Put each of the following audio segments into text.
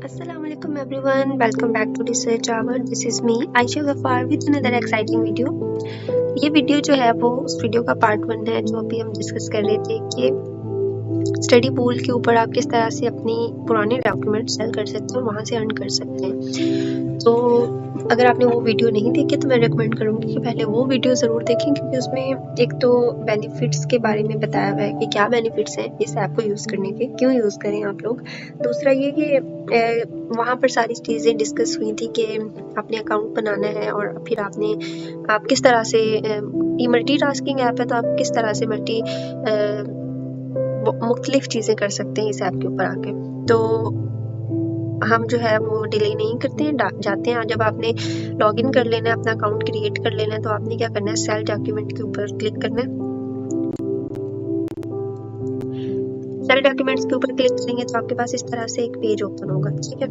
Assalamualaikum everyone, welcome back to Research Hour. This is me Aisha Ghaffar with another exciting video. ये video जो है वो उस video का पार्ट 1 है जो अभी हम डिस्कस कर रहे थे कि स्टडी पूल के ऊपर आप किस तरह से अपनी पुराने डॉक्यूमेंट सेल कर सकते हैं और वहाँ से अर्न कर सकते हैं। तो अगर आपने वो वीडियो नहीं देखी तो मैं रिकमेंड करूँगी कि पहले वो वीडियो ज़रूर देखें, क्योंकि उसमें एक तो बेनिफिट्स के बारे में बताया हुआ है कि क्या बेनिफिट्स हैं इस ऐप को यूज़ करने के, क्यों यूज़ करें आप लोग। दूसरा ये कि वहाँ पर सारी चीज़ें डिस्कस हुई थी कि आपने अकाउंट बनाना है और फिर आप किस तरह से ये मल्टीटास्किंग ऐप है, तो आप किस तरह से मुख्तलिफ चीज़ें कर सकते हैं इस ऐप के ऊपर आके। तो हम जो है वो डिले नहीं करते हैं, जाते हैं। जब आपने लॉगिन कर लेना है, अपना अकाउंट क्रिएट कर लेना है, तो आपने क्या करना है, सेल डॉक्यूमेंट के ऊपर क्लिक करना है। सेल डॉक्यूमेंट्स के ऊपर क्लिक करेंगे तो आपके पास इस तरह से एक पेज ओपन होगा, ठीक है।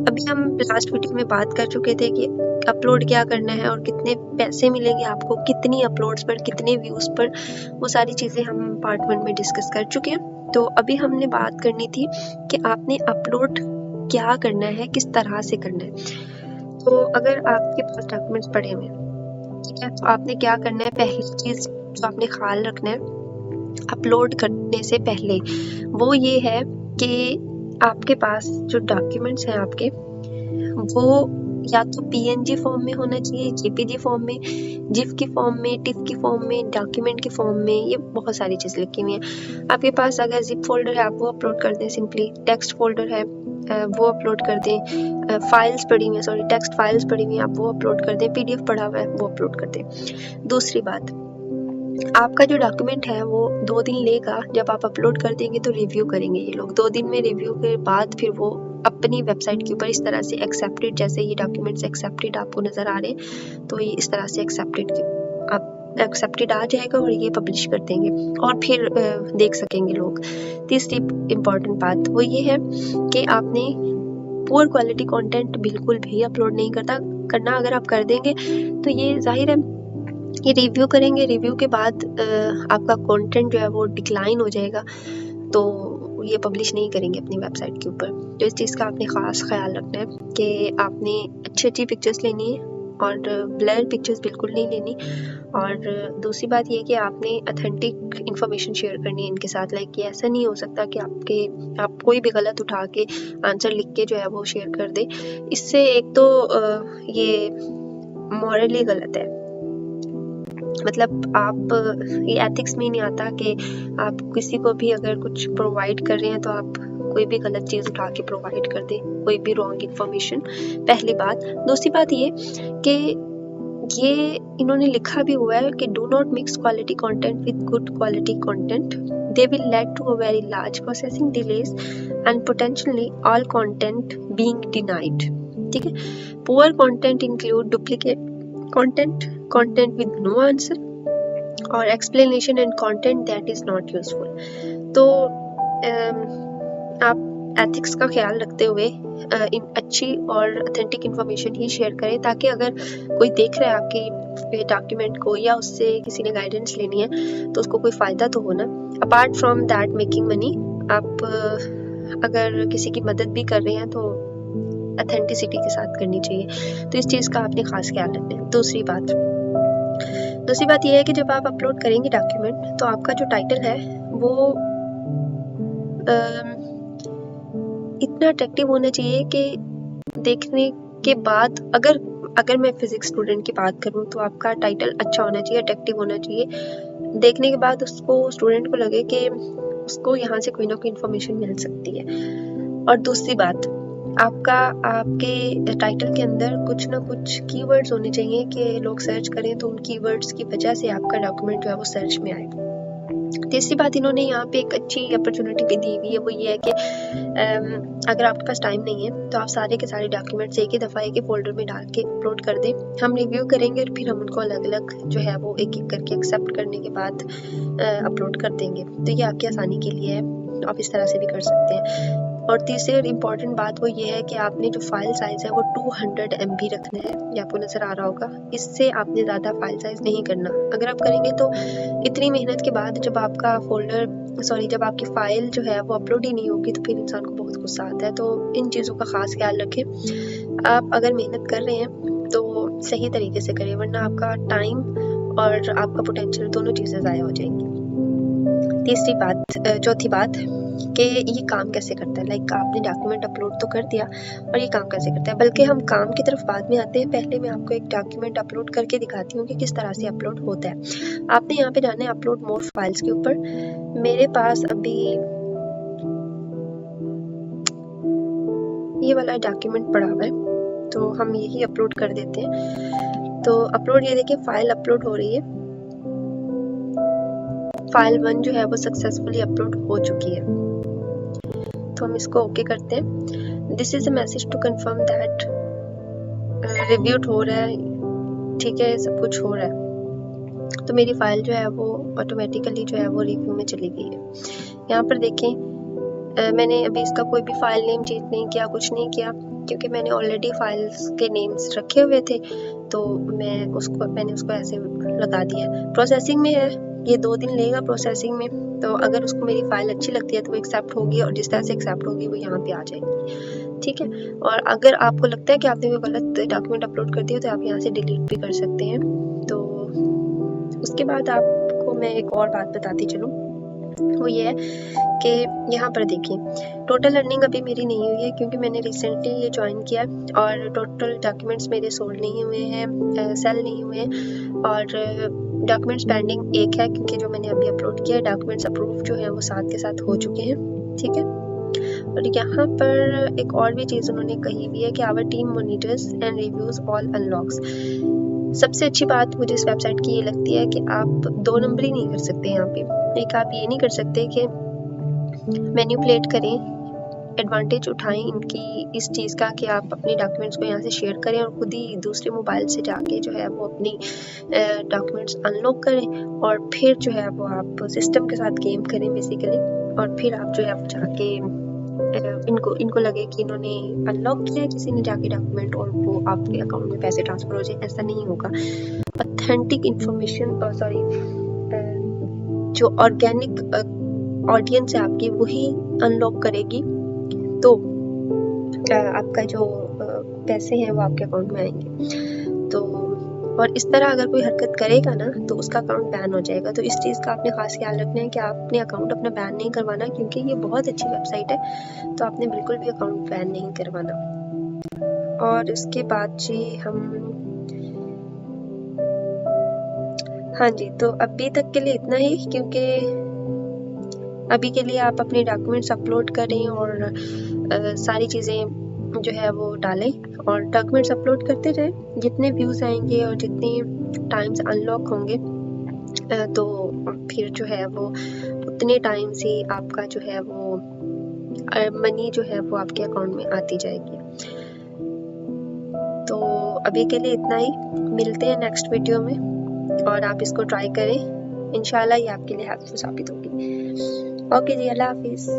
अभी हम लास्ट वीडियो में बात कर चुके थे कि अपलोड क्या करना है और कितने पैसे मिलेंगे आपको, कितनी अपलोड्स पर, कितने व्यूज़ पर, वो सारी चीज़ें हम पार्ट 1 में डिस्कस कर चुके हैं। तो अभी हमने बात करनी थी कि आपने अपलोड क्या करना है, किस तरह से करना है। तो अगर आपके पास डॉक्यूमेंट्स पड़े हुए हैं, ठीक है, तो आपने क्या करना है, पहली चीज़ जो आपने ख्याल रखना है अपलोड करने से पहले वो ये है कि आपके पास जो डॉक्यूमेंट्स हैं आपके, वो या तो पीएनजी फॉर्म में होना चाहिए, जेपीजी फॉर्म में, जिफ की फॉर्म में, टिफ की फॉर्म में, डॉक्यूमेंट की फॉर्म में, ये बहुत सारी चीज़ लिखी हुई हैं। आपके पास अगर जिप फोल्डर है आप वो अपलोड कर दें, सिंपली टेक्स्ट फोल्डर है वो अपलोड कर दें, फाइल्स पड़ी हुई हैं, सॉरी टेक्स्ट फाइल्स पड़ी हुई हैं आप वो अपलोड कर दें, पीडीएफ पड़ा हुआ है वो अपलोड कर दें। दूसरी बात, आपका जो डॉक्यूमेंट है वो 2 दिन लेगा, जब आप अपलोड कर देंगे तो रिव्यू करेंगे ये लोग। 2 दिन में रिव्यू के बाद फिर वो अपनी वेबसाइट के ऊपर इस तरह से एक्सेप्टेड, जैसे ये डॉक्यूमेंट्स एक्सेप्टेड आपको नज़र आ रहे हैं, तो ये इस तरह से एक्सेप्टेड आ जाएगा और ये पब्लिश कर देंगे और फिर देख सकेंगे लोग। तीसरी इम्पॉर्टेंट बात वो ये है कि आपने पुअर क्वालिटी कंटेंट बिल्कुल भी अपलोड नहीं करना। अगर आप कर देंगे तो ये जाहिर है ये रिव्यू करेंगे, रिव्यू के बाद आपका कंटेंट जो है वो डिक्लाइन हो जाएगा, तो ये पब्लिश नहीं करेंगे अपनी वेबसाइट के ऊपर। तो इस चीज़ का आपने ख़ास ख्याल रखना है कि आपने अच्छी पिक्चर्स लेनी है और ब्लर पिक्चर्स बिल्कुल नहीं लेनी। और दूसरी बात ये कि आपने अथेंटिक इन्फॉर्मेशन शेयर करनी है इनके साथ। लाइक ये ऐसा नहीं हो सकता कि आप कोई भी गलत उठा के आंसर लिख के जो है वो शेयर कर दे। इससे एक तो ये मॉरली गलत है, मतलब आप ये एथिक्स में नहीं आता कि आप किसी को भी अगर कुछ प्रोवाइड कर रहे हैं तो आप कोई भी गलत चीज़ उठा के प्रोवाइड कर दें, कोई भी रॉन्ग इन्फॉर्मेशन, पहली बात। दूसरी बात ये कि ये इन्होंने लिखा भी हुआ है कि do not mix quality content with good quality content, they will lead to a very large processing delays and potentially all content being denied, ठीक है। Poor content include duplicate content with no answer और explanation and content that is not useful। तो आप ethics का ख्याल रखते हुए अच्छी और अथेंटिक इन्फॉर्मेशन ही शेयर करें, ताकि अगर कोई देख रहा है आपकी डॉक्यूमेंट को या उससे किसी ने गाइडेंस लेनी है तो उसको कोई फ़ायदा तो हो ना। Apart from that making money, आप अगर किसी की मदद भी कर रहे हैं तो अथेंटिसिटी के साथ करनी चाहिए। तो इस चीज़ का आपने खास ख्याल रखना है। दूसरी बात यह है कि जब आप अपलोड करेंगे डॉक्यूमेंट तो आपका जो टाइटल है वो इतना अट्रैक्टिव होना चाहिए कि देखने के बाद, अगर मैं फिजिक्स स्टूडेंट की बात करूं तो आपका टाइटल अच्छा होना चाहिए, अट्रैक्टिव होना चाहिए। देखने के बाद उसको स्टूडेंट को लगे कि उसको यहाँ से कोई ना कोई इन्फॉर्मेशन मिल सकती है। और दूसरी बात, आपके टाइटल के अंदर कुछ ना कुछ कीवर्ड्स होने चाहिए कि लोग सर्च करें तो उन कीवर्ड्स की वजह से आपका डॉक्यूमेंट जो है वो सर्च में आए। तीसरी बात, इन्होंने यहाँ पे एक अच्छी अपॉर्चुनिटी भी दी हुई है, वो ये है कि अगर आपके पास टाइम नहीं है तो आप सारे के सारे डॉक्यूमेंट्स एक ही दफ़ा एक ही फोल्डर में डाल के अपलोड कर दें। हम रिव्यू करेंगे और फिर हम उनको अलग अलग जो है वो एक एक करके एक्सेप्ट करने के बाद अपलोड कर देंगे। तो ये आपकी आसानी के लिए है, आप इस तरह से भी कर सकते हैं। और तीसरी और इम्पॉर्टेंट बात वो ये है कि आपने जो फाइल साइज़ है वो 200 MB रखना है, ये आपको नज़र आ रहा होगा। इससे आपने ज़्यादा फाइल साइज़ नहीं करना। अगर आप करेंगे तो इतनी मेहनत के बाद जब आपका जब आपकी फ़ाइल जो है वो अपलोड ही नहीं होगी तो फिर इंसान को बहुत गुस्सा आता है। तो इन चीज़ों का ख़ास ख्याल रखें। आप अगर मेहनत कर रहे हैं तो सही तरीके से करें, वरना आपका टाइम और आपका पोटेंशियल दोनों चीज़ें ज़ाया हो जाएंगी। चौथी बात कि ये काम कैसे करता है। लाइक आपने डॉक्यूमेंट अपलोड तो कर दिया और ये काम कैसे करता है, बल्कि हम काम की तरफ बाद में आते हैं। पहले मैं आपको एक डॉक्यूमेंट अपलोड करके दिखाती हूँ कि किस तरह से अपलोड होता है। आपने यहाँ पे जाना है अपलोड मोर फाइल्स के ऊपर। मेरे पास अभी ये वाला डॉक्यूमेंट पड़ा हुआ है तो हम यही अपलोड कर देते हैं। तो अपलोड, ये देखिए फाइल अपलोड हो रही है। फाइल 1 जो है वो सक्सेसफुली अपलोड हो चुकी है, तो हम इसको ओके करते हैं। This is a message to confirm that reviewed हो रहा है, ठीक है, सब कुछ हो रहा है। तो मेरी फाइल जो है वो ऑटोमेटिकली जो है वो रिव्यू में चली गई है। यहाँ पर देखें मैंने अभी इसका कोई भी फाइल नेम चेंज नहीं किया, कुछ नहीं किया, क्योंकि मैंने ऑलरेडी फाइल्स के नेम्स रखे हुए थे। तो मैंने उसको ऐसे लगा दिया। प्रोसेसिंग में है, ये 2 दिन लेगा प्रोसेसिंग में। तो अगर उसको मेरी फाइल अच्छी लगती है तो वो एक्सेप्ट होगी, और जिस तरह से एक्सेप्ट होगी वो यहाँ पे आ जाएगी, ठीक है। और अगर आपको लगता है कि आपने कोई गलत डॉक्यूमेंट अपलोड कर दिया तो आप यहाँ से डिलीट भी कर सकते हैं। तो उसके बाद आपको मैं एक और बात बताती चलूँ, वो ये है कि यहाँ पर देखिए टोटल अर्निंग अभी मेरी नहीं हुई है, क्योंकि मैंने रिसेंटली ये ज्वाइन किया और टोटल डॉक्यूमेंट्स मेरे सोल्ड नहीं हुए हैं, सेल नहीं हुए हैं, और डॉक्यूमेंट्स पेंडिंग एक है, क्योंकि जो मैंने अभी अपलोड किया है डॉक्यूमेंट्स अप्रूव जो है वो साथ के साथ हो चुके हैं, ठीक है। और यहाँ पर एक और भी चीज़ उन्होंने कही हुई है कि our team monitors and reviews all unlocks. सबसे अच्छी बात मुझे इस वेबसाइट की ये लगती है कि आप 2 नंबरी नहीं कर सकते यहाँ पे। एक आप ये नहीं कर सकते कि मैनिपुलेट करें, एडवांटेज उठाएं इनकी इस चीज़ का कि आप अपने डॉक्यूमेंट्स को यहाँ से शेयर करें और खुद ही दूसरे मोबाइल से जाके जो है वो अपनी डॉक्यूमेंट्स अनलॉक करें, और फिर जो है वो आप सिस्टम के साथ गेम करें बेसिकली, और फिर आप जो है वो जाके इनको लगे कि इन्होंने अनलॉक किया है किसी ने जाके डॉक्यूमेंट और वो आपके अकाउंट में पैसे ट्रांसफ़र हो जाए। ऐसा नहीं होगा। ऑथेंटिक इंफॉर्मेशन जो ऑर्गेनिक ऑडियंस है आपकी वही अनलॉक करेगी, तो आपका जो पैसे हैं वो आपके अकाउंट में आएंगे। तो और इस तरह अगर कोई हरकत करेगा ना तो उसका अकाउंट बैन हो जाएगा। तो इस चीज़ का आपने खास ख्याल रखना है कि आपने अकाउंट अपना बैन नहीं करवाना, क्योंकि ये बहुत अच्छी वेबसाइट है, तो आपने बिल्कुल भी अकाउंट बैन नहीं करवाना। और उसके बाद जी हाँ जी, तो अभी तक के लिए इतना ही, क्योंकि अभी के लिए आप अपने डॉक्यूमेंट्स अपलोड करें और सारी चीज़ें जो है वो डालें और डॉक्यूमेंट्स अपलोड करते रहें। जितने व्यूज़ आएंगे और जितने टाइम्स अनलॉक होंगे तो फिर जो है वो उतने टाइम से आपका जो है वो मनी जो है वो आपके अकाउंट में आती जाएगी। तो अभी के लिए इतना ही, मिलते हैं नेक्स्ट वीडियो में, और आप इसको ट्राई करें, इंशाल्लाह ये आपके लिए हेल्पफुल साबित होगी। ओके जी, अल्लाह हाफिज़।